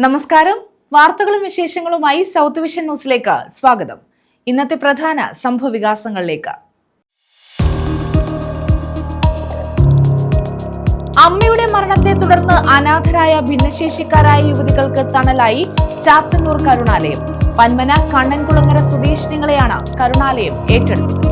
നമസ്കാരം. വാർത്തകളും വിശേഷങ്ങളുമായി സൗത്ത് വിഷൻ ന്യൂസിലേക്ക് സ്വാഗതം. ഇന്നത്തെ പ്രധാന സംഭവ വികാസങ്ങളിലേക്ക്. അമ്മയുടെ മരണത്തെ തുടർന്ന് അനാഥരായ ഭിന്നശേഷിക്കാരായ യുവതികൾക്ക് തണലായി ചാത്തന്നൂർ കരുണാലയം. പന്മന കണ്ണൻകുളങ്ങര സ്വദേശിനികളെയാണ് കരുണാലയം ഏറ്റെടുത്തത്.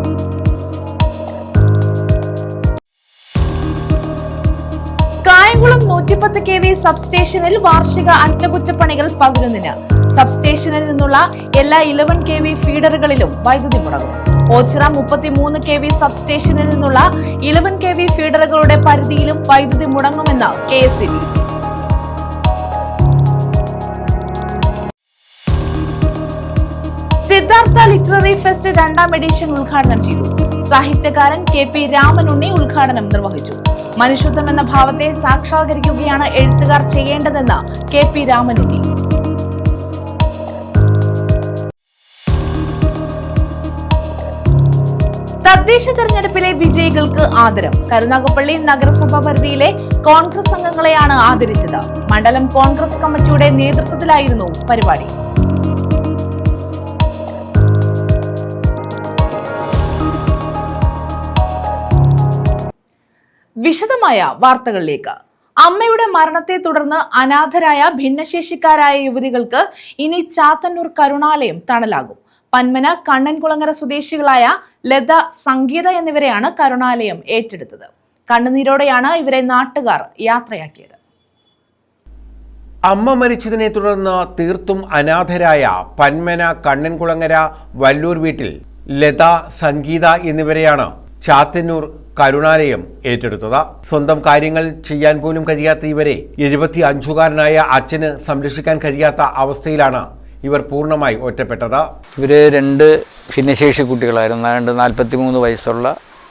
കായംകുളം 110 kV സബ്സ്റ്റേഷനിൽ വാർഷിക അറ്റകുറ്റപ്പണികൾ 11-ന്. സബ്സ്റ്റേഷനിൽ നിന്നുള്ള എല്ലാ 11 kV ഫീഡറുകളിലും വൈദ്യുതി മുടങ്ങും. ഓച്ചിറ 33 kV സബ്സ്റ്റേഷനിൽ നിന്നുള്ള 11 kV ഫീഡറുകളുടെ പരിധിയിലും വൈദ്യുതി മുടങ്ങുമെന്ന് KSEB. Siddhartha literary fest 2ാം edition ഉദ്ഘാടനം ചെയ്തു. സാഹിത്യകാരൻ KP രാമനുണ്ണി ഉദ്ഘാടനം നിർവഹിച്ചു. മനുഷ്യത്വം എന്ന ഭാവത്തെ സാക്ഷാത്കരിക്കുകയാണ് എഴുത്തുകാർ ചെയ്യേണ്ടതെന്ന് KP രാമനുണ്ണി. തദ്ദേശ തെരഞ്ഞെടുപ്പിലെ വിജയികൾക്ക് ആദരം. കരുനാഗപ്പള്ളി നഗരസഭാ പരിധിയിലെ കോൺഗ്രസ് അംഗങ്ങളെയാണ് ആദരിച്ചത്. മണ്ഡലം കോൺഗ്രസ് കമ്മിറ്റിയുടെ നേതൃത്വത്തിലായിരുന്നു പരിപാടി. വിശദമായ വാർത്തകളിലേക്ക്. അമ്മയുടെ മരണത്തെ തുടർന്ന് അനാഥരായ ഭിന്നശേഷിക്കാരായ യുവതികൾക്ക് ഇനി ചാത്തന്നൂർ കരുണാലയം തണലാകും. പന്മന കണ്ണൻകുളങ്ങര സ്വദേശികളായ ലത, സംഗീത എന്നിവരെയാണ് കരുണാലയം ഏറ്റെടുത്തത്. കണ്ണുനീരോടെയാണ് ഇവരെ നാട്ടുകാർ യാത്രയാക്കിയത്. അമ്മ മരിച്ചതിനെ തുടർന്ന് തീർത്തും അനാഥരായ പന്മന കണ്ണൻകുളങ്ങര വല്ലൂർ വീട്ടിൽ ലത, സംഗീത എന്നിവരെയാണ് ചാത്തന്നൂർ കരുണാലയം ഏറ്റെടുത്തത്. സ്വന്തം കാര്യങ്ങൾ ചെയ്യാൻ പോലും കഴിയാത്ത ഇവരെ 75-കാരനായ അച്ഛന് സംരക്ഷിക്കാൻ കഴിയാത്ത അവസ്ഥയിലാണ് ഇവർ പൂർണ്ണമായി ഒറ്റപ്പെട്ടത്. ഇവർ 2 ഭിന്നശേഷി കുട്ടികളായിരുന്നു. 43 വയസ്സുള്ള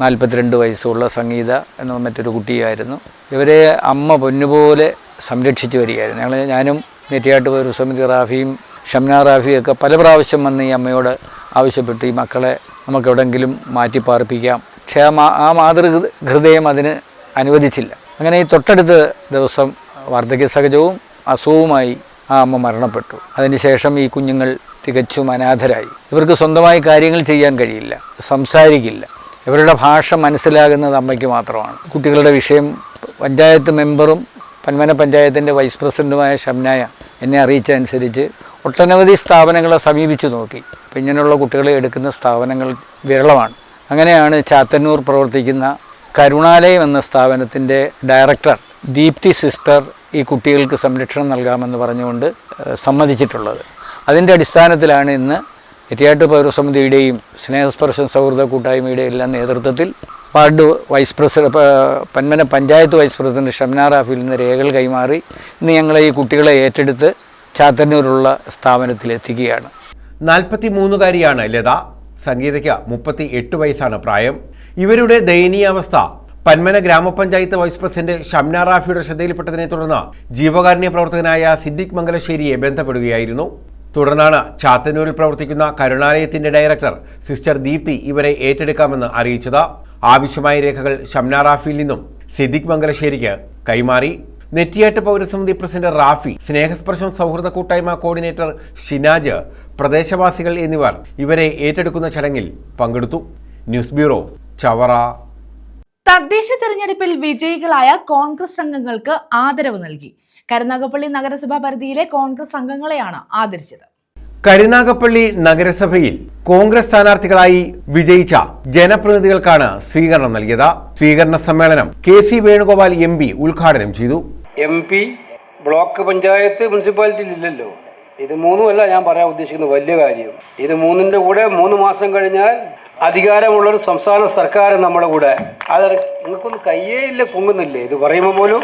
42 വയസ്സുള്ള സംഗീത എന്ന മറ്റൊരു കുട്ടിയായിരുന്നു. ഇവരെ അമ്മ പൊന്നുപോലെ സംരക്ഷിച്ചു വരികയായിരുന്നു. ഞാനും നെറ്റിയാട്ട് പൗരസമിതി റാഫിയും ഷംന റാഫിയൊക്കെ പല പ്രാവശ്യം വന്ന് ഈ അമ്മയോട് ആവശ്യപ്പെട്ടു, ഈ മക്കളെ നമുക്ക് എവിടെയെങ്കിലും മാറ്റി പാർപ്പിക്കാം. പക്ഷേ ആ മാതൃഹൃദയം അതിന് അനുവദിച്ചില്ല. അങ്ങനെ ഈ തൊട്ടടുത്ത ദിവസം വാർദ്ധക്യ സഹജവും അസുഖവുമായി ആ അമ്മ മരണപ്പെട്ടു. അതിനുശേഷം ഈ കുഞ്ഞുങ്ങൾ തികച്ചും അനാഥരായി. ഇവർക്ക് സ്വന്തമായി കാര്യങ്ങൾ ചെയ്യാൻ കഴിയില്ല, സംസാരിക്കില്ല. ഇവരുടെ ഭാഷ മനസ്സിലാകുന്നത് അമ്മയ്ക്ക് മാത്രമാണ്. കുട്ടികളുടെ വിഷയം പഞ്ചായത്ത് മെമ്പറും പന്മന പഞ്ചായത്തിൻ്റെ വൈസ് പ്രസിഡൻറ്റുമായ ഷംനായ എന്നെ അറിയിച്ചതനുസരിച്ച് ഒട്ടനവധി സ്ഥാപനങ്ങളെ സമീപിച്ചു നോക്കി. അപ്പം ഇങ്ങനെയുള്ള കുട്ടികളെ എടുക്കുന്ന സ്ഥാപനങ്ങൾ വിരളമാണ്. അങ്ങനെയാണ് ചാത്തന്നൂർ പ്രവർത്തിക്കുന്ന കരുണാലയം എന്ന സ്ഥാപനത്തിൻ്റെ ഡയറക്ടർ ദീപ്തി സിസ്റ്റർ ഈ കുട്ടികൾക്ക് സംരക്ഷണം നൽകാമെന്ന് പറഞ്ഞുകൊണ്ട് സമ്മതിച്ചിട്ടുള്ളത്. അതിൻ്റെ അടിസ്ഥാനത്തിലാണ് ഇന്ന് നെറ്റിയാട്ട് പൗരസമിതിയുടെയും സ്നേഹസ്പർശം സൗഹൃദ കൂട്ടായ്മയുടെ എല്ലാം നേതൃത്വത്തിൽ ward vice president Panmana panchayat vice president Shamna റാഫിയിൽ നിന്ന് രേഖകൾ കൈമാറി ഇന്ന് ഞങ്ങളെ ഈ കുട്ടികളെ ഏറ്റെടുത്ത് ചാത്തന്നൂരുള്ള സ്ഥാപനത്തിലെത്തിക്കുകയാണ്. 43-കാരിയാണ് ലത. സംഗീതയ്ക്ക് 38 വയസ്സാണ് പ്രായം. ഇവരുടെ ദയനീയാവസ്ഥ പന്മന ഗ്രാമപഞ്ചായത്ത് വൈസ് പ്രസിഡന്റ് ഷംന റാഫിയുടെ ശ്രദ്ധയിൽപ്പെട്ടതിനെ തുടർന്ന് ജീവകാരുണ്യ പ്രവർത്തകനായ സിദ്ദിഖ് മംഗലശ്ശേരിയെ ബന്ധപ്പെടുകയായിരുന്നു. തുടർന്നാണ് ചാത്തന്നൂരിൽ പ്രവർത്തിക്കുന്ന കരുണാലയത്തിന്റെ ഡയറക്ടർ സിസ്റ്റർ ദീപ്തി ഇവരെ ഏറ്റെടുക്കാമെന്ന് അറിയിച്ചത്. ആവശ്യമായ രേഖകൾ ഷംന റാഫിയിൽ നിന്നും സിദ്ദിഖ് മംഗലശ്ശേരിക്ക് കൈമാറി. നെറ്റിയാട്ട് പൗരസമിതി പ്രസിഡന്റ് റാഫി, സ്നേഹസ്പർശം സൗഹൃദ കൂട്ടായ്മ കോർഡിനേറ്റർ ഷിനാജ്, പ്രദേശവാസികൾ എന്നിവർ ഇവരെ ഏറ്റെടുക്കുന്ന ചടങ്ങിൽ പങ്കെടുത്തു. News bureau, Chavara. തദ്ദേശ തെരഞ്ഞെടുപ്പിൽ വിജയികളായ കോൺഗ്രസ് അംഗങ്ങൾക്ക് ആദരവ് നൽകി. കരുനാഗപ്പള്ളി നഗരസഭാ പരിധിയിലെ കോൺഗ്രസ് അംഗങ്ങളെയാണ് ആദരിച്ചത്. കരുനാഗപ്പള്ളി നഗരസഭയിൽ കോൺഗ്രസ് സ്ഥാനാർത്ഥികളായി വിജയിച്ച ജനപ്രതിനിധികൾക്കാണ് സ്വീകരണം നൽകിയത്. സ്വീകരണ സമ്മേളനം KC വേണുഗോപാൽ MP ഉദ്ഘാടനം ചെയ്തു. MP ബ്ലോക്ക് പഞ്ചായത്ത് മുനിസിപ്പാലിറ്റിയിൽ ഇല്ലല്ലോ. ഇത് 3അല്ല ഞാൻ പറയാൻ ഉദ്ദേശിക്കുന്ന വലിയ കാര്യം. ഇത് 3ന്റെ കൂടെ 3 മാസം കഴിഞ്ഞാൽ അധികാരമുള്ളൊരു സംസ്ഥാന സർക്കാർ നമ്മുടെ കൂടെ. അത് നിങ്ങൾക്കൊന്നും കയ്യേ ഇല്ല, പൊങ്ങുന്നില്ലേ ഇത് പറയുമ്പോൾ പോലും?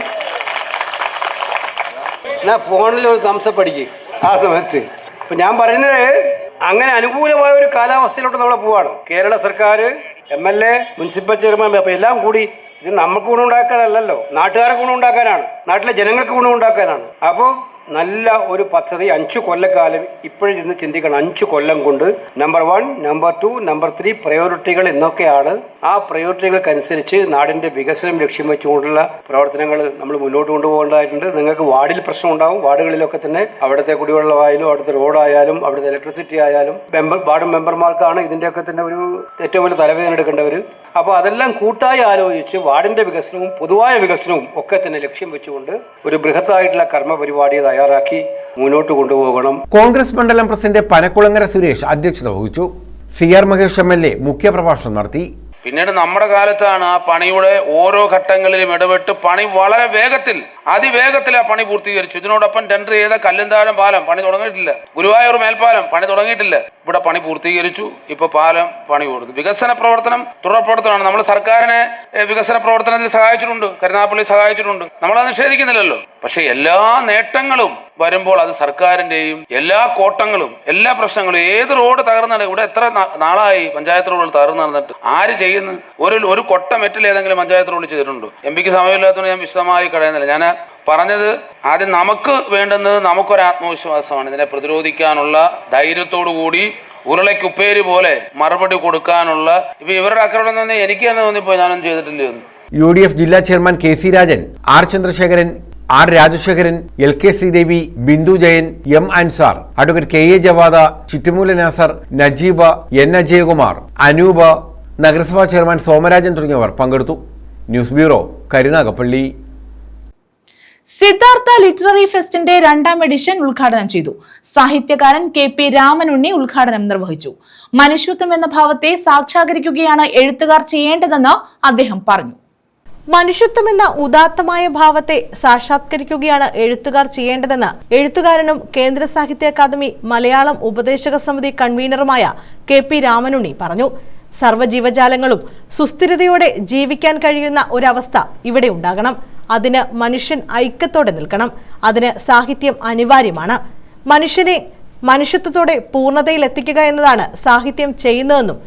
ഞാൻ ഫോണിൽ ഒരു തംസപ്പ് അടിക്കും ആ സമയത്ത്. അപ്പം ഞാൻ പറയുന്നത് അങ്ങനെ അനുകൂലമായ ഒരു കാലാവസ്ഥയിലോട്ട് നമ്മൾ പോവാണ്. കേരള സർക്കാർ, MLA, മുനിസിപ്പൽ ചെയർമാൻ, അപ്പം എല്ലാം കൂടി ഇത് നമുക്ക് ഗുണമുണ്ടാക്കാനല്ലല്ലോ, നാട്ടുകാർക്ക് ഗുണമുണ്ടാക്കാനാണ്, നാട്ടിലെ ജനങ്ങൾക്ക് ഗുണമുണ്ടാക്കാനാണ്. അപ്പോൾ നല്ല ഒരു പദ്ധതി 5 കൊല്ലക്കാലം ഇപ്പോഴിരുന്ന് ചിന്തിക്കണം. 5 കൊല്ലം കൊണ്ട് നമ്പർ 1, നമ്പർ 2, നമ്പർ 3 പ്രയോറിറ്റികൾ എന്നൊക്കെയാണ്. ആ പ്രയോറിറ്റികൾക്കനുസരിച്ച് നാടിന്റെ വികസനം ലക്ഷ്യം വെച്ചുകൊണ്ടുള്ള പ്രവർത്തനങ്ങൾ നമ്മൾ മുന്നോട്ട് കൊണ്ടുപോകേണ്ടതായിട്ടുണ്ട്. നിങ്ങൾക്ക് വാർഡിൽ പ്രശ്നം ഉണ്ടാവും. വാർഡുകളിലൊക്കെ തന്നെ അവിടുത്തെ കുടിവെള്ളമായാലും അവിടുത്തെ റോഡായാലും അവിടുത്തെ ഇലക്ട്രിസിറ്റി ആയാലും വാർഡ് മെമ്പർമാർക്കാണ് ഇതിന്റെയൊക്കെ തന്നെ ഒരു ഏറ്റവും വലിയ തലവേദന എടുക്കേണ്ടവർ. അപ്പോൾ അതെല്ലാം കൂട്ടായി ആലോചിച്ച് വാർഡിന്റെ വികസനവും പൊതുവായ വികസനവും ഒക്കെ തന്നെ ലക്ഷ്യം വെച്ചുകൊണ്ട് ഒരു ബൃഹത്തായിട്ടുള്ള കർമ്മ പരിപാടി തയ്യാറാക്കി മുന്നോട്ട് കൊണ്ടുപോകണം. കോൺഗ്രസ് മണ്ഡലം പ്രസിഡന്റ് പനക്കുളങ്ങര സുരേഷ് അധ്യക്ഷത വഹിച്ചു. CR മഹേഷ് MLA മുഖ്യപ്രഭാഷണം നടത്തി. പിന്നീട് നമ്മുടെ കാലത്താണ് ആ പണിയുടെ ഓരോ ഘട്ടങ്ങളിലും ഇടപെട്ട് പണി വളരെ അതിവേഗത്തിൽ ആ പണി പൂർത്തീകരിച്ചു. ഇതിനോടൊപ്പം ടെൻഡർ ചെയ്ത കല്ലുംതാഴം പാലം പണി തുടങ്ങിയിട്ടില്ല. ഗുരുവായൂർ മേൽപ്പാലം പണി തുടങ്ങിയിട്ടില്ല. ഇവിടെ പണി പൂർത്തീകരിച്ചു. ഇപ്പൊ പാലം പണി കൊടുത്തു. വികസന പ്രവർത്തനം തുടർ പ്രവർത്തനമാണ്. നമ്മൾ സർക്കാരിനെ വികസന പ്രവർത്തനത്തിൽ സഹായിച്ചിട്ടുണ്ട്. കരുനാഗപ്പള്ളി സഹായിച്ചിട്ടുണ്ട്. നമ്മളത് നിഷേധിക്കുന്നില്ലല്ലോ. പക്ഷെ എല്ലാ നേട്ടങ്ങളും വരുമ്പോൾ അത് സർക്കാരിന്റെയും എല്ലാ കോട്ടങ്ങളും എല്ലാ പ്രശ്നങ്ങളും ഏത് റോഡ് തകർന്നാണ് ഇവിടെ എത്ര നാളായി പഞ്ചായത്ത് റോഡുകൾ തകർന്നു നടന്നിട്ട് ആര് ചെയ്യുന്നു? ഒരു കൊട്ട മെറ്റൽ ഏതെങ്കിലും പഞ്ചായത്ത് റോഡ് ചെയ്തിട്ടുണ്ടോ? MP സമയമില്ലാത്തതുകൊണ്ട് ഞാൻ വിശദമായി കഴിയുന്നില്ല. ഞാൻ പറഞ്ഞത് ആദ്യം നമുക്ക് വേണ്ടുന്നത് നമുക്കൊരു ആത്മവിശ്വാസമാണ്. ഇതിനെ പ്രതിരോധിക്കാനുള്ള ധൈര്യത്തോടു കൂടി ഉരുളയ്ക്കുപ്പേരി പോലെ മറുപടി കൊടുക്കാനുള്ള ഇപ്പൊ ഇവരുടെ ആക്രമണം തന്നെ എനിക്ക് തന്നെ തോന്നിപ്പോ ഞാനൊന്നും ചെയ്തിട്ടില്ല. UDF ജില്ലാ chairman KC Rajan, R Chandrasekharan, R Rajasekharan, LK Sreedevi, Bindu Jayan, M Ansar, advocate KA Javad, Chittumoola Nasar, Najeeb, N Ajayakumar, Anoop, നഗരസഭാ ചെയർമാൻ സോമരാജൻ തുടങ്ങിയവർ പങ്കെടുത്തു. News bureau, Karunagappally. Siddhartha literary ഫെസ്റ്റിന്റെ 2ാം എഡിഷൻ ഉദ്ഘാടനം ചെയ്തു. സാഹിത്യകാരൻ KP രാമനുണ്ണി ഉദ്ഘാടനം നിർവഹിച്ചു. മനുഷ്യത്വം എന്ന ഭാവത്തെ സാക്ഷാത്കരിക്കുകയാണ് എഴുത്തുകാർ ചെയ്യേണ്ടതെന്ന് അദ്ദേഹം പറഞ്ഞു. മനുഷ്യത്വം എന്ന ഉദാത്തമായ ഭാവത്തെ സാക്ഷാത്കരിക്കുകയാണ് എഴുത്തുകാർ ചെയ്യേണ്ടതെന്ന് എഴുത്തുകാരനും കേന്ദ്ര സാഹിത്യ അക്കാദമി മലയാളം ഉപദേശക സമിതി കൺവീനറുമായ KP രാമനുണ്ണി പറഞ്ഞു. സർവ്വജീവജാലങ്ങളും സുസ്ഥിരതയോടെ ജീവിക്കാൻ കഴിയുന്ന ഒരവസ്ഥ ഇവിടെ ഉണ്ടാകണം. അതിന് മനുഷ്യൻ ഐക്യത്തോടെ നിൽക്കണം. അതിന് സാഹിത്യം അനിവാര്യമാണ്. മനുഷ്യനെ മനുഷ്യത്വത്തോടെ പൂർണ്ണതയിൽ എത്തിക്കുക എന്നതാണ് സാഹിത്യം ചെയ്യുന്നതെന്നും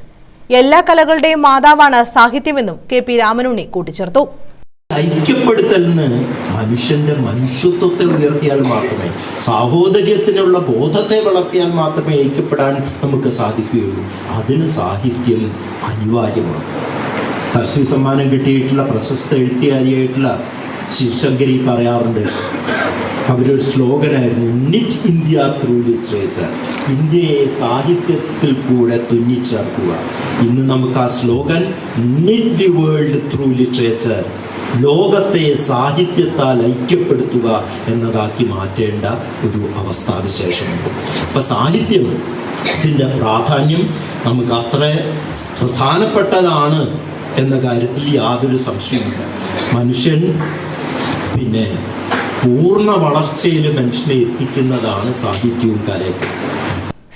എല്ലാ കലകളുടെയും മാതാവാണ് സാഹിത്യമെന്നും KP രാമനുണ്ണി കൂട്ടിച്ചേർത്തു. ഐക്യപ്പെടുത്തലിന് മനുഷ്യന്റെ മനുഷ്യത്വത്തെ ഉയർത്തിയാൽ മാത്രമേ, സാഹോദര്യത്തിനുള്ള ബോധത്തെ വളർത്തിയാൽ മാത്രമേ ഐക്യപ്പെടാൻ നമുക്ക് സാധിക്കുകയുള്ളൂ. അതിന് സാഹിത്യം അനിവാര്യമാണ്. സരസ്വതി സമ്മാനം കിട്ടിയിട്ടുള്ള പ്രശസ്ത എഴുത്തുകാരിയായിട്ടുള്ള ശിവശങ്കരി പറയാറുണ്ട്, അവരൊരു സ്ലോഗനായിരുന്നു, നിറ്റ് ഇന്ത്യ ത്രൂ ലിറ്ററേച്ചർ, ഇന്ത്യയെ സാഹിത്യത്തിൽ കൂടെ തുന്നിച്ചേർക്കുക. ഇന്ന് നമുക്ക് ആ slogan knit the world through literature, ലോകത്തെ സാഹിത്യത്താൽ ഐക്യപ്പെടുത്തുക എന്നതാക്കി മാറ്റേണ്ട ഒരു അവസ്ഥാവിശേഷമുണ്ട്. അപ്പം സാഹിത്യം ഇതിൻ്റെ പ്രാധാന്യം നമുക്ക് അത്ര പ്രധാനപ്പെട്ടതാണ് എന്ന കാര്യത്തിൽ യാതൊരു സംശയമില്ല. മനുഷ്യൻ പൂർണ്ണ വളർച്ചയിൽ മനുഷ്യനെ എത്തിക്കുന്നതാണ് സാഹിത്യവും കലയും.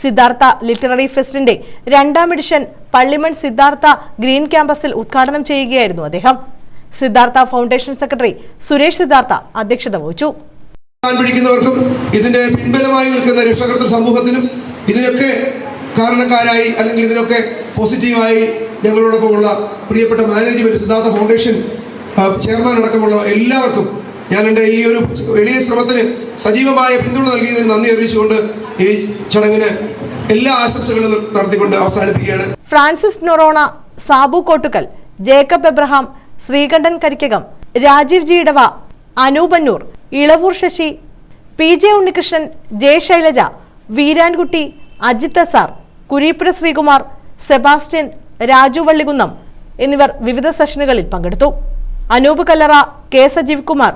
സിദ്ധാർത്ഥ ലിറ്റററി ഫെസ്റ്റിന്റെ 2ാം എഡിഷൻ പള്ളിമൺ സിദ്ധാർത്ഥ ഗ്രീൻ ക്യാമ്പസിൽ ഉദ്ഘാടനം ചെയ്യുകയായിരുന്നു അദ്ദേഹം. സിദ്ധാർത്ഥ ഫൗണ്ടേഷൻ സെക്രട്ടറി സുരേഷ് സിദ്ധാർത്ഥ അധ്യക്ഷത വഹിച്ചു. പിടിക്കുന്നവർക്കും ഇതിന്റെ പിൻബലമായി നിൽക്കുന്ന രക്ഷകർത്തൃ സമൂഹത്തിനും ഇതിനൊക്കെ കാരണക്കാരായി അല്ലെങ്കിൽ ഇതിനൊക്കെ പോസിറ്റീവായി ഞങ്ങളോടൊപ്പമുള്ള പ്രിയപ്പെട്ട മാനേജ്മെന്റ്, സിദ്ധാർത്ഥ ഫൗണ്ടേഷൻ ചെയർമാൻ അടക്കമുള്ള എല്ലാവർക്കും ഞാൻ എൻ്റെ ഈ ഒരു എളിയ ശ്രമത്തിന് സജീവമായ പിന്തുണ നൽകിയതിന് നന്ദി അറിയിച്ചുകൊണ്ട് ഈ ചടങ്ങിന് എല്ലാ ആശംസകളും നടത്തിക്കൊണ്ട് അവസാനിപ്പിക്കുകയാണ്. Francis Noronha, Sabu Kottukkal, Jacob Abraham, Sreekantan Karikkakam, Rajeev G Edava, Anoopannur, Elavoor Sasi, PJ Unnikrishnan, J Shailaja, Veerankutty, Ajith sir, Kureeppuzha Sreekumar, Sebastian, Raju Vallikunnam എന്നിവർ വിവിധ സെഷനുകളിൽ പങ്കെടുത്തു. അനൂപ് കല്ലറ, K സജീവ് കുമാർ,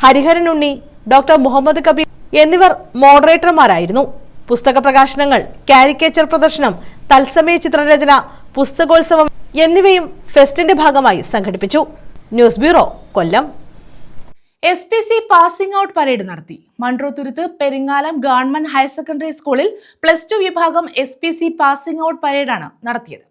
ഹരിഹരൻ ഉണ്ണി, ഡോക്ടർ മുഹമ്മദ് കബീർ എന്നിവർ മോഡറേറ്റർമാരായിരുന്നു. പുസ്തക പ്രകാശനങ്ങൾ, കാരിക്കേച്ചർ പ്രദർശനം, തത്സമയ ചിത്രരചന, പുസ്തകോത്സവം എന്നിവയും ഫെസ്റ്റിന്റെ ഭാഗമായി സംഘടിപ്പിച്ചു. ന്യൂസ് ബ്യൂറോ, കൊല്ലം. SPC പാസിംഗ് ഔട്ട് പരേഡ് നടത്തി. Munroturuttu Peringalam government higher secondary സ്കൂളിൽ +2 വിഭാഗം SPC പാസിംഗ് ഔട്ട് പരേഡാണ് നടത്തിയത്.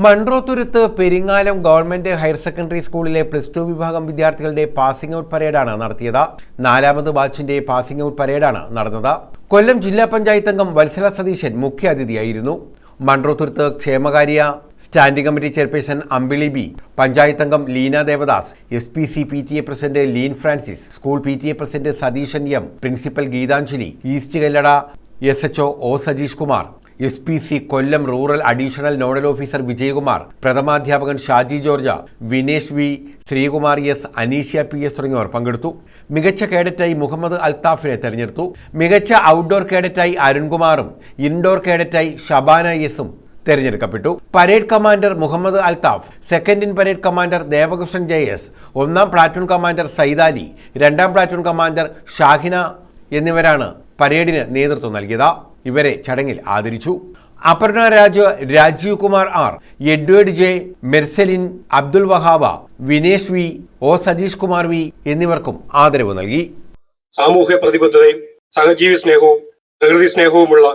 Munroturuttu Peringalam government higher secondary സ്കൂളിലെ +2 വിഭാഗം വിദ്യാർത്ഥികളുടെ പാസിംഗ് ഔട്ട് പരേഡാണ് നടത്തിയത്. 4ാമത് ബാച്ചിന്റെ പാസിംഗ് ഔട്ട് പരേഡാണ് നടന്നത്. കൊല്ലം ജില്ലാ പഞ്ചായത്ത് അംഗം വത്സല സതീശൻ മുഖ്യാതിഥിയായിരുന്നു. മൺട്രോത്തുരുത്ത് ക്ഷേമകാര്യ standing committee chairperson Ambili B, panchayat അംഗം Leena Devadas, SPC PTA president Leen Francis, school PTA president Satheesan M, principal Geethanjali, east Kallada SHO O Sajeesh Kumar, SPC Kollam rural additional nodal officer Vijayakumar, പ്രഥമാധ്യാപകൻ Shaji George, Vinesh V, Sreekumar S, Aneeshya PS തുടങ്ങിയവർ പങ്കെടുത്തു. മികച്ച കേഡറ്റായി മുഹമ്മദ് അൽത്താഫിനെ തെരഞ്ഞെടുത്തു. മികച്ച ഔട്ട്ഡോർ കേഡറ്റായി അരുൺകുമാറും ഇൻഡോർ കേഡറ്റായി ഷബാന എസും തെരഞ്ഞെടുക്കപ്പെട്ടു. Parade commander Muhammad Althaf, second in parade commander Devakrishnan JS, ഒന്നാം പ്ലാറ്റൂൺ കമാൻഡർ സൈദാലി, രണ്ടാം പ്ലാറ്റൂൺ കമാൻഡർ ഷാഹിന എന്നിവരാണ് പരേഡിന് നേതൃത്വം നൽകിയത്. ഇവരെ ചടങ്ങിൽ ആദരിച്ചു. Aparna Raj, Rajeev Kumar R, Edward J, Mercelin, Abdul Wahab, Vinesh V, O Sajeesh Kumar V എന്നിവർക്കും ആദരവ് നൽകി. സാമൂഹ്യ പ്രതിബദ്ധതയും സഹജീവി സ്നേഹവും പ്രകൃതി സ്നേഹവുമുള്ള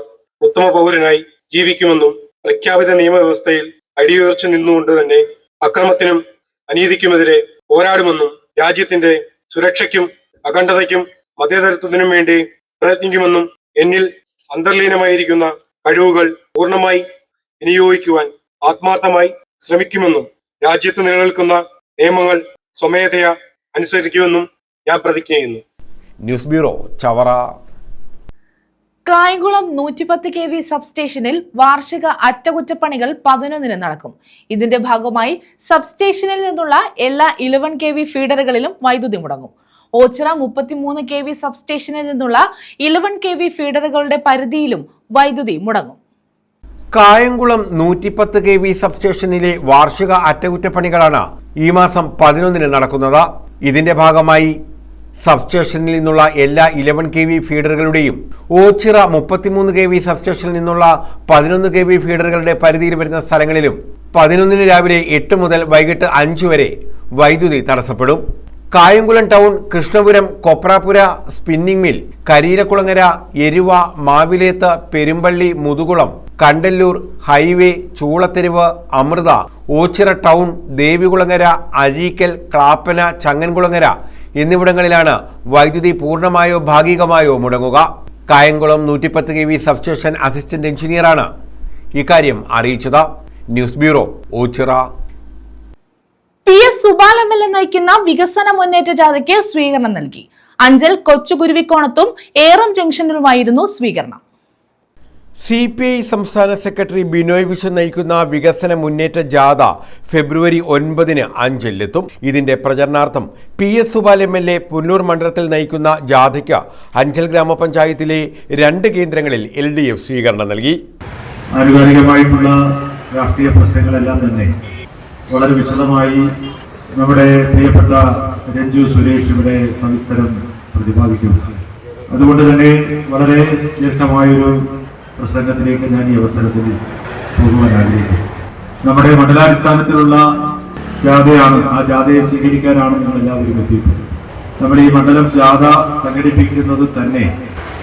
ഉത്തമ പൗരനായി ജീവിക്കുമെന്നും പ്രഖ്യാപിത നിയമവ്യവസ്ഥയിൽ അടിയുറച്ചു നിന്നുകൊണ്ട് തന്നെ അക്രമത്തിനും അനീതിക്കുമെതിരെ പോരാടുമെന്നും രാജ്യത്തിന്റെ സുരക്ഷയ്ക്കും അഖണ്ഡതയ്ക്കും മതേതരത്വത്തിനും വേണ്ടി പ്രയത്നിക്കുമെന്നും എന്നിൽ അന്തർലീനമായിരിക്കുന്ന കഴിവുകൾ പൂർണ്ണമായി വിനിയോഗിക്കുവാൻ ആത്മാർത്ഥമായി ശ്രമിക്കുമെന്നും രാജ്യത്ത് നിലനിൽക്കുന്ന നിയമങ്ങൾ സ്വമേധയാ അനുസരിക്കുമെന്നും ഞാൻ പ്രതിജ്ഞ ചെയ്യുന്നു. News bureau, Chavara. Kayamkulam 110 kV സബ്സ്റ്റേഷനിൽ വാർഷിക അറ്റകുറ്റപ്പണികൾ 11-ന് നടക്കും. ഇതിന്റെ ഭാഗമായി സബ്സ്റ്റേഷനിൽ നിന്നുള്ള എല്ലാ 11 kV ഫീഡറുകളിലും വൈദ്യുതി മുടങ്ങും. ഓച്ചിറ 33 kV സബ്സ്റ്റേഷനിൽ നിന്നുള്ള 11 kV ഫീഡറുകളുടെ പരിധിയിലും വൈദ്യുതി മുടങ്ങും. കായംകുളം 110 kV സബ്സ്റ്റേഷനിലെ വാർഷിക അറ്റകുറ്റപ്പണികളാണ് ഈ മാസം 11-ന് നടക്കുന്നത്. ഇതിന്റെ ഭാഗമായി സബ്സ്റ്റേഷനിൽ നിന്നുള്ള എല്ലാ 11 kV ഫീഡറുകളുടെയും ഓച്ചിറ 33 kV സബ്സ്റ്റേഷനിൽ നിന്നുള്ള 11 kV ഫീഡറുകളുടെ പരിധിയിൽ വരുന്ന സ്ഥലങ്ങളിലും 11-ന് രാവിലെ 8 മുതൽ വൈകിട്ട് 5 വരെ വൈദ്യുതി തടസ്സപ്പെടും. Kayamkulam town, Krishnapuram, Koprapura spinning mill, Kariyilakulangara, Eruva, Mavilethu, Perumpally, Muthukulam, Kandallur, highway, Choolatheruvu, Amritha, Oachira town, Devikulangara, Azhikkal, Clappana, Changankulangara എന്നിവിടങ്ങളിലാണ് വൈദ്യുതി പൂർണ്ണമായോ ഭാഗികമായോ മുടങ്ങുക. കായംകുളം 110 kV സബ്സ്റ്റേഷൻ അസിസ്റ്റന്റ് എഞ്ചിനീയറാണ് ഇക്കാര്യം അറിയിച്ചത്. News bureau, Oachira. PS Subal MLA നയിക്കുന്ന വികസന മുന്നേറ്റ ജാഥയ്ക്ക് സ്വീകരണം നൽകി. അഞ്ചൽ, കൊച്ചുകുരുവിക്കോണത്തും ഏറം ജംഗ്ഷനിലുമായിരുന്നു സ്വീകരണം. CPI സംസ്ഥാന സെക്രട്ടറി ബിനോയ് വിശ്വൻ നയിക്കുന്ന വികസന മുന്നേറ്റ ജാഥ ഫെബ്രുവരി 9-ന് അഞ്ചലിലെത്തും. ഇതിന്റെ പ്രചരണാർത്ഥം PS സുബാൽ MLA പുന്നൂർ മണ്ഡലത്തിൽ നയിക്കുന്ന ജാഥയ്ക്ക് അഞ്ചൽ ഗ്രാമപഞ്ചായത്തിലെ 2 കേന്ദ്രങ്ങളിൽ LDF സ്വീകരണം നൽകി. ആനുകാലികമായിട്ടുള്ള രാഷ്ട്രീയ പ്രശ്നങ്ങളെല്ലാം തന്നെ വളരെ വിശദമായി നമ്മുടെ പ്രിയപ്പെട്ട രഞ്ജു സുരേഷ് ഇവിടെ സവിസ്തരം പ്രതിപാദിക്കുന്നു. അതുകൊണ്ട് തന്നെ വളരെ ദീർഘമായൊരു പ്രസംഗത്തിലേക്ക് ഞാൻ ഈ അവസരത്തിൽ പോകുവാൻ ആഗ്രഹിക്കുന്നു. നമ്മുടെ മണ്ഡലാടിസ്ഥാനത്തിലുള്ള ജാഥയാണ്. ആ ജാഥയെ സ്വീകരിക്കാനാണ് നിങ്ങൾ എല്ലാവരും എത്തിയിട്ടുള്ളത്. നമ്മുടെ ഈ മണ്ഡലം ജാഥ സംഘടിപ്പിക്കുന്നത് തന്നെ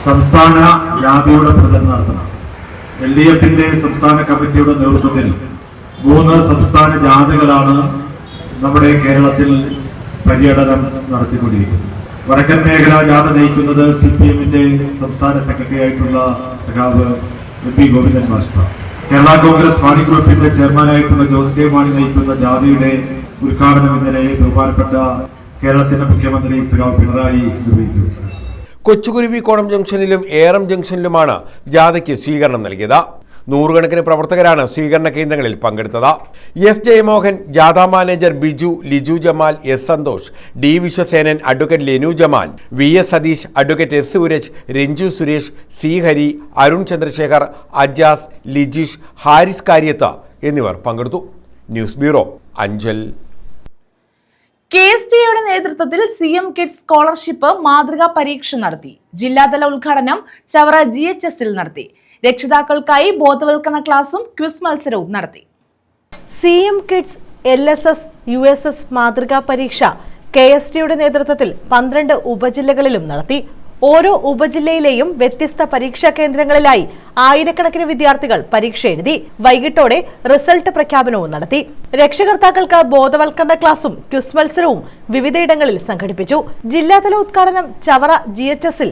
സംസ്ഥാന ജാഥയുടെ പ്രചരണാർത്ഥമാണ്. LDFന്റെ സംസ്ഥാന കമ്മിറ്റിയുടെ നേതൃത്വത്തിൽ 3 സംസ്ഥാന ജാഥകളാണ് നമ്മുടെ കേരളത്തിൽ പര്യടനം നടത്തിക്കൊണ്ടിരിക്കുന്നത്. വടക്കൻ മേഖല ജാഥ നയിക്കുന്നത് CPMന്റെ സംസ്ഥാന സെക്രട്ടറി ആയിട്ടുള്ള സഖാവ് MP ഗോവിന്ദൻ മാസ്റ്റർ. കേരള കോൺഗ്രസ് മാണി ഗ്രൂപ്പിന്റെ ചെയർമാനായിട്ടുള്ള ജോസ് കെ മാണി നയിക്കുന്ന ജാഥയുടെ ഉദ്ഘാടനം ഇന്നലെ ബഹുമാനപ്പെട്ട കേരളത്തിന്റെ മുഖ്യമന്ത്രി സഖാവ് പിണറായി നിർവഹിച്ചു. കൊച്ചുകുരുവിക്കോണം ജംഗ്ഷനിലും ഏറം ജംഗ്ഷനിലുമാണ് ജാഥയ്ക്ക് സ്വീകരണം നൽകിയത്. 100 കണക്കിന് പ്രവർത്തകരാണ് സ്വീകരണ കേന്ദ്രങ്ങളിൽ പങ്കെടുത്തത്. S ജയമോഹൻ, ജാഥ manager Biju, Liju Jamal, S Santhosh, D Viswasenan, advocate Lenu Jamal, VS Satheesh, advocate S Sooraj, Ranju Suresh, C Hari, Arun Chandrasekhar, Ajas, Lijish, Haris Karyathu എന്നിവർ പങ്കെടുത്തു. News bureau, Anchal. KSTയുടെ നേതൃത്വത്തിൽ CM കിഡ്സ് സ്കോളർഷിപ്പ് മാതൃകാ പരീക്ഷ നടത്തി. ജില്ലാതല ഉദ്ഘാടനം ചവറ GHSൽ നടത്തി. രക്ഷിതാക്കൾക്കായി ബോധവൽക്കരണ ക്ലാസും ക്വിസ് മത്സരവും നടത്തി. CM കിഡ്സ് LSS USS മാതൃകാ പരീക്ഷ KSTയുടെ നേതൃത്വത്തിൽ 12 ഉപജില്ലകളിലും നടത്തി. ഓരോ ഉപജില്ലയിലെയും വ്യത്യസ്ത പരീക്ഷാ കേന്ദ്രങ്ങളിലായി ആയിരക്കണക്കിന് വിദ്യാർത്ഥികൾ പരീക്ഷ എഴുതി. വൈകിട്ടോടെ റിസൾട്ട് പ്രഖ്യാപനവും നടത്തി. രക്ഷകർത്താക്കൾക്ക് ബോധവൽക്കരണ ക്ലാസും ക്വിസ് മത്സരവും വിവിധയിടങ്ങളിൽ സംഘടിപ്പിച്ചു. ജില്ലാതല ഉദ്ഘാടനം ചവറ GHSൽ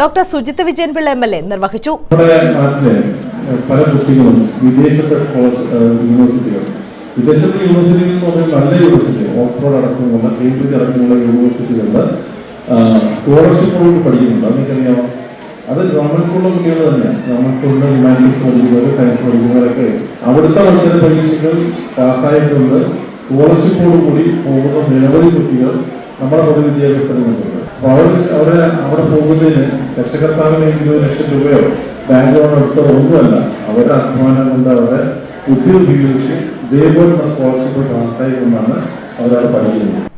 ഡോക്ടർ സുജിത് വിജയൻപിള്ള MLA നിർവഹിച്ചു. നമ്മുടെ നാട്ടിലെ പല കുട്ടികളും വിദേശത്തെ യൂണിവേഴ്സിറ്റികൾ നല്ല യൂണിവേഴ്സിറ്റി ഓക്സ്ഫോർഡ് അടക്കമുള്ള കേംബ്രിഡ്ജ് അടക്കമുള്ള യൂണിവേഴ്സിറ്റികളിൽ സ്കോളർഷിപ്പോട് പഠിക്കുന്നുണ്ട്. അതെനിക്കറിയാമോ? അത് ഗവൺമെന്റ് സ്കൂളിലെ കുട്ടികൾ തന്നെയാണ്. ഗവൺമെന്റ് സ്കൂളിലെ ഹ്യൂമാനിറ്റീസ് പഠിക്കുന്നവർ, സയൻസ് പഠിക്കുന്നവരൊക്കെ അവിടുത്തെ മത്സര പരീക്ഷകൾ പാസ്സായിട്ടുണ്ട്. സ്കോളർഷിപ്പോട് കൂടി പോകുന്ന നിരവധി കുട്ടികൾ നമ്മുടെ പൊതുവിദ്യാഭ്യാസ രംഗത്തുണ്ട്. അപ്പോൾ അവിടെ പോകുന്നതിന് രക്ഷകർത്താവിന് 20 ലക്ഷം രൂപയോ ബാങ്ക് ലോൺ എടുത്തോ ഒന്നുമല്ല. അവരുടെ അധ്വാനം കൊണ്ട് അവരെ ബുദ്ധി ഉപയോഗിച്ച് ഇതേപോലുള്ള സ്കോളർഷിപ്പ് പാസ്സായിക്കൊണ്ടാണ് അവരവിടെ പഠിക്കുന്നത്.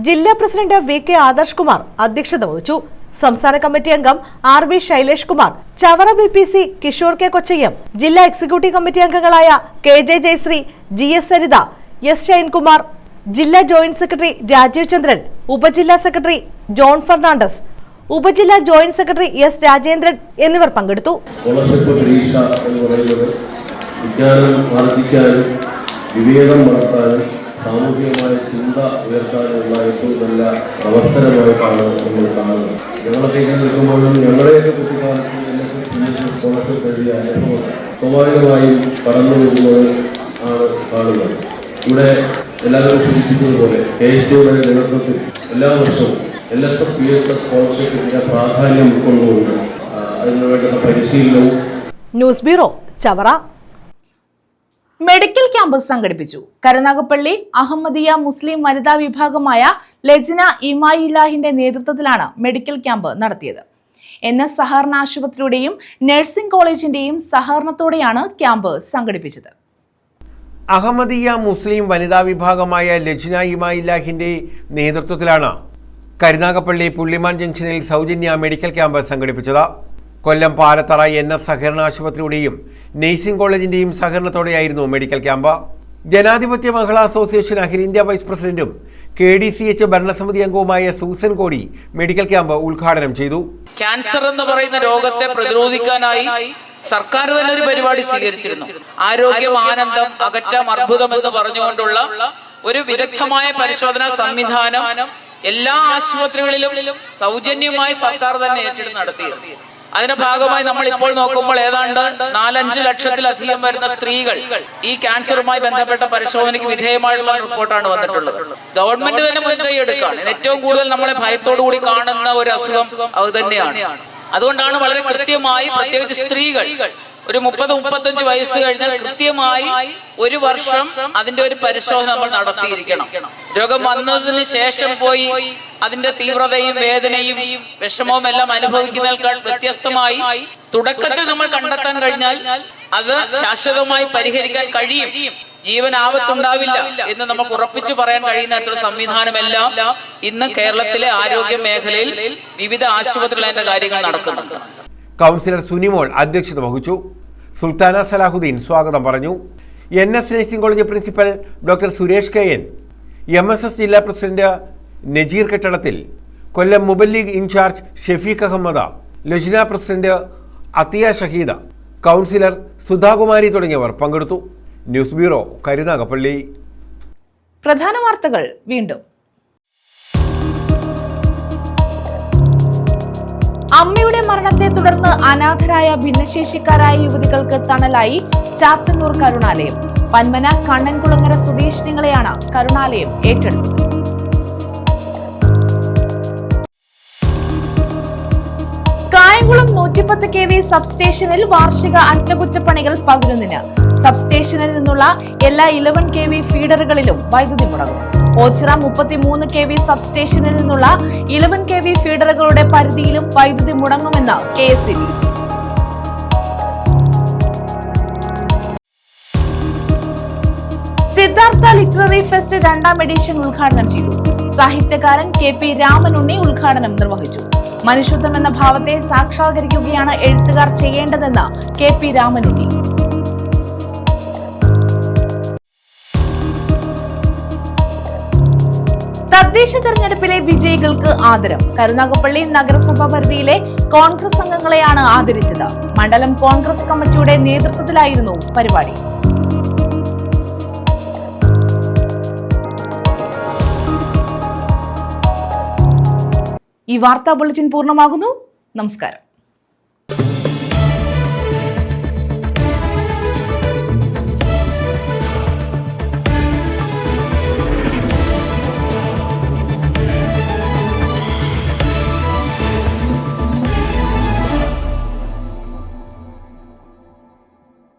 ജില്ലാ പ്രസിഡന്റ് VK ആദർശ് കുമാർ അധ്യക്ഷത വഹിച്ചു. സംസ്ഥാന കമ്മിറ്റി അംഗം RB Shailesh Kumar, Chavara BPC Kishore K Kochayyam, ജില്ലാ എക്സിക്യൂട്ടീവ് കമ്മിറ്റി അംഗങ്ങളായ KJ Jayasree, GS Saritha, S Shinekumar, ജില്ലാ ജോയിന്റ് സെക്രട്ടറി രാജീവ് ചന്ദ്രൻ, ഉപജില്ലാ സെക്രട്ടറി ജോൺ ഫെർണാണ്ടസ്, ഉപജില്ലാ ജോയിന്റ് സെക്രട്ടറി S രാജേന്ദ്രൻ എന്നിവർ പങ്കെടുത്തു. സ്കോളർഷിപ്പ് പരീക്ഷ എന്ന് പറയുന്നത് വിജ്ഞാനം ആർജിക്കാനും വിവേകം വളർത്താനും സാമൂഹികമായ ചിന്ത ഉയർത്താനുള്ള ഏറ്റവും നല്ല അവസരമായിട്ടാണ് നമ്മൾ കാണുന്നത്. ഞങ്ങളൊക്കെ ഇങ്ങനെ നിൽക്കുമ്പോഴും ഞങ്ങളുടെയൊക്കെ കുട്ടിക്കാലത്ത് സ്കോളർഷിപ്പ് എഴുതിയ അനുഭവം സ്വാഭാവികമായും കടന്നു വരുന്നത് ആണ് കാണുന്നത്. ഇവിടെ എല്ലാവരും സൂചിപ്പിച്ചതുപോലെ KSTയുടെ നേതൃത്വത്തിൽ എല്ലാ വർഷവും LSS USS സ്കോളർഷിപ്പിന്റെ പ്രാധാന്യം ഉൾക്കൊണ്ടുകൊണ്ട് അതിനു വേണ്ടുന്ന പരിശീലനവും. News bureau, Chavara. Medical camp സംഘടിപ്പിച്ചു. കരുനാഗപ്പള്ളി അഹമ്മദിയ മുസ്ലിം വനിതാ വിഭാഗമായ ലജ്ന ഇമായില്ലാഹിന്റെ നേതൃത്വത്തിലാണ് മെഡിക്കൽ ക്യാമ്പ് നടത്തിയത്. NS സഹകരണ ആശുപത്രിയുടെയും നഴ്സിംഗ് കോളേജിന്റെയും സഹകരണത്തോടെയാണ് ക്യാമ്പ് സംഘടിപ്പിച്ചത്. അഹമ്മദിയ മുസ്ലിം വനിതാ വിഭാഗമായ ലജ്ന ഇമായില്ലാഹിന്റെ നേതൃത്വത്തിലാണ് കരുനാഗപ്പള്ളി പുള്ളിമാൻ ജംഗ്ഷനിൽ സൗജന്യ മെഡിക്കൽ ക്യാമ്പ് സംഘടിപ്പിച്ചത്. കൊല്ലം പാലത്തറ NS സഹകരണ ആശുപത്രിയുടെയും നഴ്സിംഗ് കോളേജിന്റെയും സഹകരണത്തോടെയായിരുന്നു മെഡിക്കൽ ക്യാമ്പ്. ജനാധിപത്യ മഹിളാ അസോസിയേഷൻ അഖിലേന്ത്യാ വൈസ് പ്രസിഡന്റും KDCH ഭരണസമിതി അംഗവുമായ സൂസൻ കോടി മെഡിക്കൽ ക്യാമ്പ് ഉദ്ഘാടനം ചെയ്തു. ക്യാൻസർ എന്ന് പറയുന്ന രോഗത്തെ പ്രതിരോധിക്കാനായി സർക്കാർ തന്നെ ഒരു പരിപാടി സ്വീകരിച്ചിരുന്നു. ആരോഗ്യം ആനന്ദം അകറ്റാം അർബുദം എന്ന് പറഞ്ഞുകൊണ്ടുള്ള ഒരു വിദഗ്ധമായ പരിശോധനാ സംവിധാനം എല്ലാ ആശുപത്രികളിലും സൗജന്യമായി സർക്കാർ തന്നെ ഏറ്റെടുത്ത് നടത്തിയിരുന്നു. അതിന്റെ ഭാഗമായി നമ്മൾ ഇപ്പോൾ നോക്കുമ്പോൾ ഏതാണ്ട് 4-5 ലക്ഷത്തിലധികം വരുന്ന സ്ത്രീകൾ ഈ ക്യാൻസറുമായി ബന്ധപ്പെട്ട പരിശോധനയ്ക്ക് വിധേയമായുള്ള റിപ്പോർട്ടാണ് വന്നിട്ടുള്ളത്. ഗവൺമെന്റ് തന്നെ മുൻകൈ എടുക്കുകയാണ്. ഏറ്റവും കൂടുതൽ നമ്മളെ ഭയത്തോടു കൂടി കാണുന്ന ഒരു അസുഖം അത് തന്നെയാണ്. അതുകൊണ്ടാണ് വളരെ കൃത്യമായി പ്രത്യേകിച്ച് സ്ത്രീകൾ ഒരു 30-35 വയസ്സ് കഴിഞ്ഞാൽ കൃത്യമായി ഒരു വർഷം അതിന്റെ ഒരു പരിശോധന നമ്മൾ നടത്തിയിരിക്കണം. രോഗം വന്നതിന് ശേഷം പോയി അതിന്റെ തീവ്രതയും വേദനയും വിഷമവും എല്ലാം അനുഭവിക്കുന്നതിനേക്കാൾ വ്യത്യസ്തമായി തുടക്കത്തിൽ നമ്മൾ കണ്ടെത്താൻ കഴിഞ്ഞാൽ അത് ശാശ്വതമായി പരിഹരിക്കാൻ കഴിയും, ജീവൻ ആപത്തുണ്ടാവില്ല എന്ന് നമുക്ക് ഉറപ്പിച്ചു പറയാൻ കഴിയുന്ന സംവിധാനമെല്ലാം ഇന്ന് കേരളത്തിലെ ആരോഗ്യ മേഖലയിൽ വിവിധ ആശുപത്രികളിലെ കാര്യങ്ങൾ നടക്കുന്നുണ്ട്. കൗൺസിലർ സുനിമോൾ അധ്യക്ഷത വഹിച്ചു. സുൽത്താന സലാഹുദ്ദീൻ സ്വാഗതം പറഞ്ഞു. NS nursing college principal doctor Suresh KN, MSS ജില്ലാ പ്രസിഡന്റ് നജീർ കെട്ടടത്തിൽ, കൊല്ലം മുബല്ലീഗ് in charge Shefeeq Ahmed, Lajna president Athiya Shaheeda, councillor Sudhakumari തുടങ്ങിയവർ പങ്കെടുത്തു. News bureau, Karunagappally. പ്രധാന വാർത്തകൾ വീണ്ടും. അമ്മയുടെ മരണത്തെ തുടർന്ന് അനാഥരായ ഭിന്നശേഷിക്കാരായ യുവതികൾക്ക് തണലായി ചാത്തന്നൂർ കരുണാലയം. പന്മന കണ്ണൻകുളങ്ങര സ്വദേശിനികളെയാണ് കരുണാലയം ഏറ്റെടുത്തത്. കായംകുളം 110 kV സബ്സ്റ്റേഷനിൽ വാർഷിക അറ്റകുറ്റപ്പണികൾ 11-ന്. സബ്സ്റ്റേഷനിൽ നിന്നുള്ള എല്ലാ 11 kV ഫീഡറുകളിലും വൈദ്യുതി മുടങ്ങും. ഓച്ചിറ 33 kV സബ്സ്റ്റേഷനിൽ നിന്നുള്ള 11 kV ഫീഡറുകളുടെ പരിധിയിലും വൈദ്യുതി മുടങ്ങുമെന്ന് KSEB. Siddhartha literary fest 2ാം edition ഉദ്ഘാടനം ചെയ്തു. സാഹിത്യകാരൻ KP രാമനുണ്ണി ഉദ്ഘാടനം നിർവഹിച്ചു. മനുഷ്യത്വം എന്ന ഭാവത്തെ സാക്ഷാത്കരിക്കുകയാണ് എഴുത്തുകാർ ചെയ്യേണ്ടതെന്ന് KP രാമനുണ്ണി. തദ്ദേശ തെരഞ്ഞെടുപ്പിലെ വിജയികൾക്ക് ആദരം. കരുനാഗപ്പള്ളി നഗരസഭാ പരിധിയിലെ കോൺഗ്രസ് അംഗങ്ങളെയാണ് ആദരിച്ചത്. മണ്ഡലം കോൺഗ്രസ് കമ്മിറ്റിയുടെ നേതൃത്വത്തിലായിരുന്നു പരിപാടി. ഈ വാർത്താ ബുള്ളറ്റിൻ പൂർണ്ണമാകുന്നു. നമസ്കാരം.